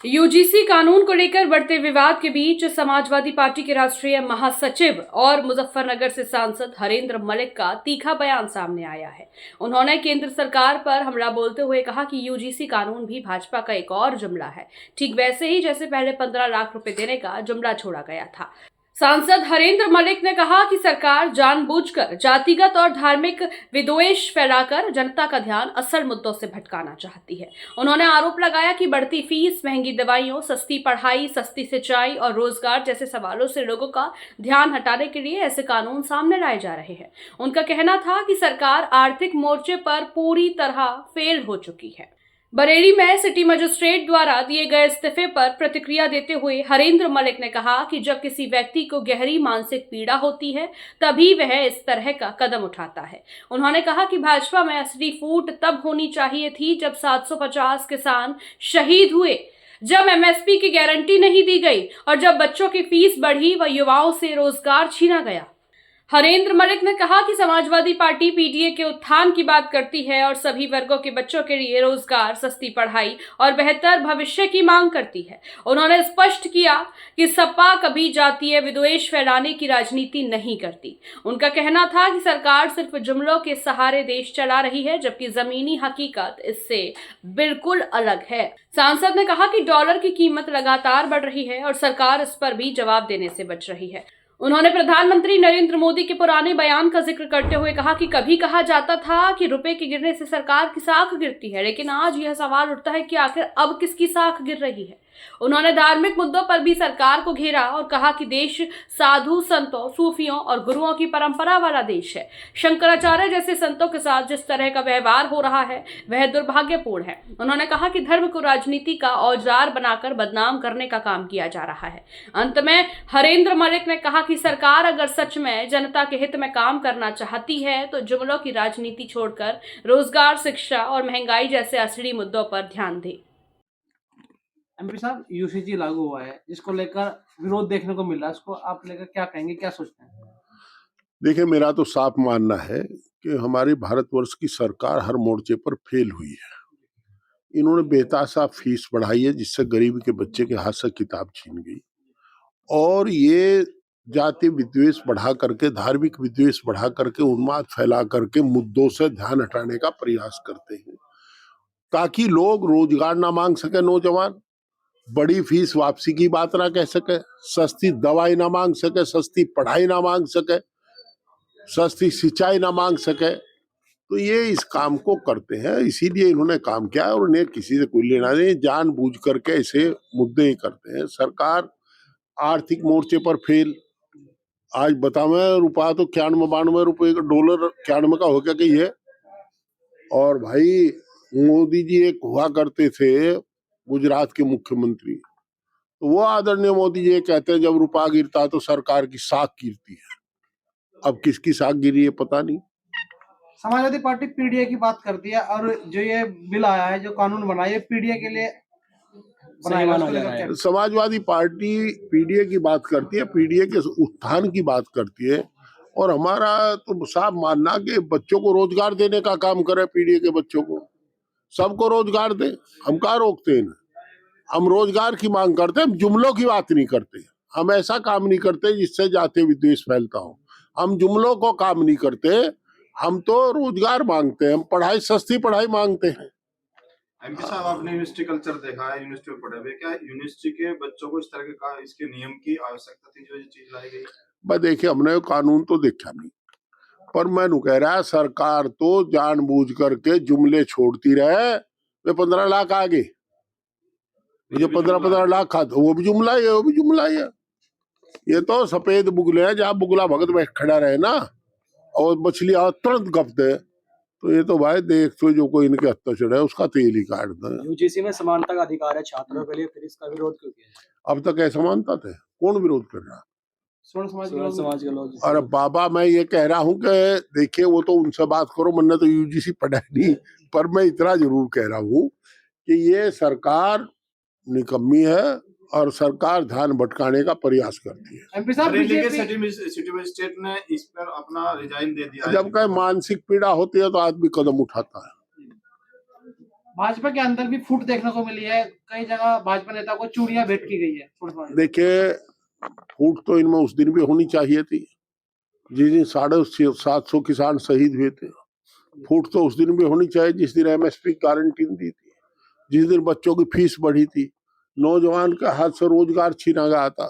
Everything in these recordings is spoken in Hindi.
यूजीसी कानून को लेकर बढ़ते विवाद के बीच समाजवादी पार्टी के राष्ट्रीय महासचिव और मुजफ्फरनगर से सांसद हरेंद्र मलिक का तीखा बयान सामने आया है। उन्होंने केंद्र सरकार पर हमला बोलते हुए कहा कि यूजीसी कानून भी भाजपा का एक और जुमला है, ठीक वैसे ही जैसे पहले 15 लाख रुपए देने का जुमला छोड़ा गया था। सांसद हरेंद्र मलिक ने कहा कि सरकार जानबूझकर जातिगत और धार्मिक विद्वेष फैलाकर जनता का ध्यान असल मुद्दों से भटकाना चाहती है। उन्होंने आरोप लगाया कि बढ़ती फीस, महंगी दवाइयों, सस्ती पढ़ाई, सस्ती सिंचाई और रोजगार जैसे सवालों से लोगों का ध्यान हटाने के लिए ऐसे कानून सामने लाए जा रहे हैं। उनका कहना था कि सरकार आर्थिक मोर्चे पर पूरी तरह फेल हो चुकी है। बरेली में सिटी मजिस्ट्रेट द्वारा दिए गए इस्तीफे पर प्रतिक्रिया देते हुए हरेंद्र मलिक ने कहा कि जब किसी व्यक्ति को गहरी मानसिक पीड़ा होती है तभी वह इस तरह का कदम उठाता है। उन्होंने कहा कि भाजपा में असली फूट तब होनी चाहिए थी जब 750 किसान शहीद हुए, जब एमएसपी की गारंटी नहीं दी गई और जब बच्चों की फीस बढ़ी व युवाओं से रोजगार छीना गया। हरेंद्र मलिक ने कहा कि समाजवादी पार्टी पीडीए के उत्थान की बात करती है और सभी वर्गों के बच्चों के लिए रोजगार, सस्ती पढ़ाई और बेहतर भविष्य की मांग करती है। उन्होंने स्पष्ट किया कि सपा कभी जातीय विद्वेष फैलाने की राजनीति नहीं करती। उनका कहना था कि सरकार सिर्फ जुमलों के सहारे देश चला रही है, जबकि जमीनी हकीकत इससे बिल्कुल अलग है। सांसद ने कहा कि डॉलर की कीमत लगातार बढ़ रही है और सरकार इस पर भी जवाब देने से बच रही है। उन्होंने प्रधानमंत्री नरेंद्र मोदी के पुराने बयान का जिक्र करते हुए कहा कि कभी कहा जाता था कि रुपए के गिरने से सरकार की साख गिरती है, लेकिन आज यह सवाल उठता है कि आखिर अब किसकी साख गिर रही है। उन्होंने धार्मिक मुद्दों पर भी सरकार को घेरा और कहा कि देश साधु संतों, सूफियों और गुरुओं की परंपरा वाला देश है। शंकराचार्य जैसे संतों के साथ जिस तरह का व्यवहार हो रहा है वह दुर्भाग्यपूर्ण है। उन्होंने कहा कि धर्म को राजनीति का औजार बनाकर बदनाम करने का काम किया जा रहा है। अंत में हरेंद्र मलिक ने कहा कि सरकार अगर सच में जनता के हित में काम करना चाहती है तो जुमलों की राजनीति छोड़कर रोजगार, शिक्षा और महंगाई जैसे असली मुद्दों पर ध्यान दे। एमपी साहब, यूसीजी लागू हुआ है जिसको लेकर विरोध देखने को मिल रहा है, इसको आप लेकर क्या कहेंगे, क्या सोचते हैं? देखिए, मेरा तो साफ मानना है कि हमारे भारतवर्ष की सरकार हर मोर्चे पर फेल हुई है। इन्होंने बेतासा फीस बढ़ाई है जिससे गरीबी के बच्चे के हाथ से किताब छीन गई, और ये जाति विद्वेष बढ़ा करके, धार्मिक विद्वेष बढ़ा करके, उन्माद फैला करके मुद्दों से ध्यान हटाने का प्रयास करते हैं ताकि लोग रोजगार ना मांग सके, नौजवान बड़ी फीस वापसी की बात ना कह सके, सस्ती दवाई ना मांग सके, सस्ती पढ़ाई ना मांग सके, सस्ती सिंचाई ना मांग सके। तो ये इस काम को करते हैं, इसीलिए इन्होंने काम किया और उन्हें किसी से कोई लेना नहीं, जानबूझ करके ऐसे मुद्दे ही करते हैं। सरकार आर्थिक मोर्चे पर फेल। आज बताओ, रुपया तो 91-92 रुपए का, डॉलर 91 का हो गया कि है। और भाई मोदी जी एक हुआ करते थे गुजरात के मुख्यमंत्री, तो वो आदरणीय मोदी जी कहते हैं जब रुपया गिरता तो सरकार की साख गिरती है। अब किसकी साख गिरी है पता नहीं। समाजवादी पार्टी पीडीए की बात करती है और जो ये बिल आया है, जो कानून बना, ये पीडीए के लिए बनाया जा रहा है। समाजवादी पार्टी पीडीए की बात करती है, पीडीए के उत्थान की बात करती है, और हमारा तो साफ मानना कि बच्चों को रोजगार देने का काम करे। पीडीए के बच्चों को सबको रोजगार दे, हम कहाँ रोकते हैं। हम रोजगार की मांग करते हैं, हम जुमलों की बात नहीं करते। हम ऐसा काम नहीं करते जिससे जातीय विद्वेष फैलता हो। हम जुमलों को काम नहीं करते, हम तो रोजगार मांगते हैं, हम पढ़ाई, सस्ती पढ़ाई मांगते हैं। एमपी साहब, आपने यूनिवर्सिटी कल्चर देखा है, यूनिवर्सिटी में पढ़े हुए, क्या यूनिवर्सिटी के बच्चों को इस तरह के इसके नियम की आवश्यकता थी जो ये चीज लाई गई? मैं देखिए, हमने कानून तो देखा नहीं, पर मैं कह रहा सरकार तो जानबूझ करके जुमले छोड़ती रहे। वे 15 लाख आ गए, जो 15 लाख खाता वो भी जुमला ही है, वो भी जुमला ही है। ये तो सफेद बुगले हैं, जहाँ बुगला भगत बैठ खड़ा रहे ना और मछली तुरंत गप दे, तो ये तो भाई देख तो जो कोई इनके हत्या चढ़े उसका तेल ही काट दे। यूजीसी में समानता का अधिकार है छात्रों के लिए, फिर इसका विरोध क्यों किया? अब तक समानता थे, कौन विरोध कर रहा? समाज के लोग। अरे बाबा, मैं ये कह रहा हूँ कि देखिए, वो तो उनसे बात करो, मैंने तो यूजीसी पढ़ा नहीं, पर मैं इतना जरूर कह रहा हूँ कि ये सरकार निकम्मी है और सरकार ध्यान भटकाने का प्रयास करती है। एमपी साहब, सिटी मजिस्ट्रेट ने इस पर अपना रिजाइन दे दिया। जब कहीं मानसिक पीड़ा होती है तो आदमी कदम उठाता है। भाजपा के अंदर भी फूट देखने को मिली है, कई जगह भाजपा नेता को चूड़ियां भेंट की गई है। देखिए, फूट तो इनमें उस दिन भी होनी चाहिए थी जिस दिन 750 किसान शहीद हुए थे। फूट तो उस दिन भी होनी चाहिए जिस दिन MSP गारंटी दी थी, जिस दिन बच्चों की फीस बढ़ी थी, नौजवान के हाथ से रोजगार छीना गया था।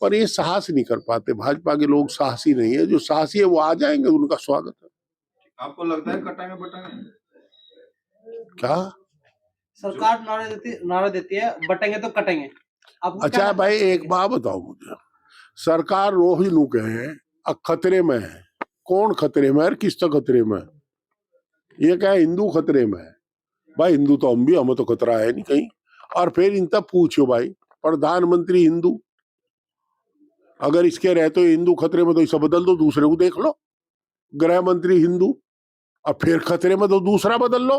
पर ये साहस नहीं कर पाते, भाजपा के लोग साहसी नहीं है। जो साहसी है वो आ जाएंगे, उनका स्वागत है। आपको लगता है कटाएंगे बटाएंगे? क्या सरकार नारा देती है बटेंगे तो कटेंगे। अच्छा भाई, एक बात बताओ मुझे, सरकार रोज नू कहे खतरे में है। कौन खतरे में है, किस तरह खतरे में है? ये क्या हिंदू खतरे में है? भाई हिंदू तो हम भी, हमें तो खतरा है नहीं कहीं। और फिर इन तब पूछो भाई, प्रधानमंत्री हिंदू अगर इसके रहते हिंदू खतरे में तो इसे बदल दो, दूसरे को देख लो। गृह मंत्री हिंदू, और फिर खतरे में तो दूसरा बदल लो।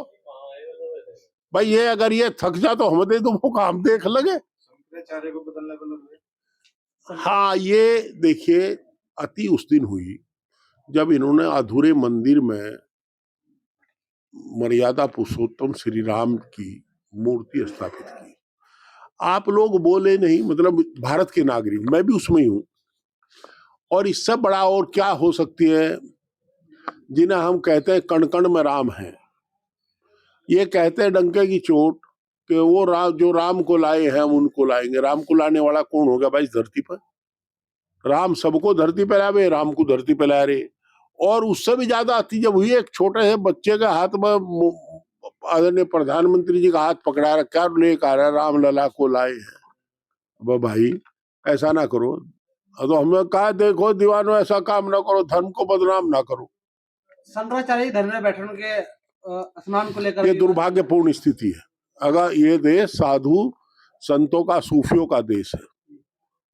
भाई ये अगर ये थक जा तो हम दे दो मौका, हम देख लगे। शंकराचार्य को बदलने को लग गए। हाँ, ये देखिए अति उस दिन हुई जब इन्होंने अधूरे मंदिर में मर्यादा पुरुषोत्तम श्री राम की मूर्ति स्थापित की। आप लोग बोले नहीं, मतलब भारत के नागरिक, मैं भी उसमें ही हूं। और इससे बड़ा और क्या हो सकती है, जिन्हें हम कहते हैं कण कण में राम है। ये कहते हैं डंके की चोट कि वो जो राम को लाए हैं हम उनको लाएंगे। राम को लाने वाला कौन होगा भाई इस धरती पर? राम सबको धरती पे लावे, राम को धरती पे ला रहे। और उससे भी ज्यादा अति जब हुई, एक छोटे से बच्चे के हाथ में आदरणीय प्रधानमंत्री जी का हाथ पकड़ा रखा और लेकर आ रहा राम लला को लाए हैं। भाई ऐसा ना करो। तो हमें कहा देखो दीवानों, ऐसा काम ना करो, धर्म को बदनाम ना करो। शंकराचार्य धरने बैठे उनके स्नान को लेकर ये दुर्भाग्यपूर्ण स्थिति है। अगर ये देश साधु संतों का, सूफियों का देश है,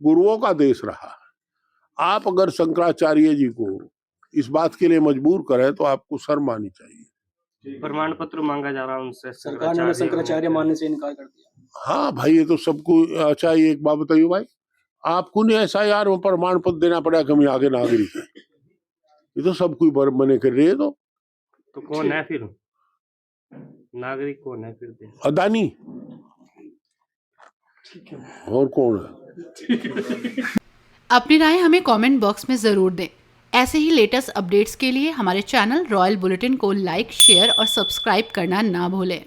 गुरुओं का देश रहा है। आप अगर शंकराचार्य जी को इस बात के लिए मजबूर करें तो आपको शर्म आनी चाहिए। प्रमाण पत्र मांगा जा रहा है उनसे, सरकार ने शंकराचार्य मानने से इनकार कर दिया। हाँ भाई, ये तो सबको। अच्छा, ये एक बात बताइए भाई, आपको नहीं ऐसा यार वो प्रमाण पत्र देना पड़ा कि हम आगे नागरिक है? ये तो सब कोई बने कर रहे। तो कौन है फिर नागरिक? कौन है फिर? अदानी और कौन है? अपनी राय हमें कमेंट बॉक्स में ज़रूर दें। ऐसे ही लेटेस्ट अपडेट्स के लिए हमारे चैनल रॉयल बुलेटिन को लाइक, शेयर और सब्सक्राइब करना ना भूलें।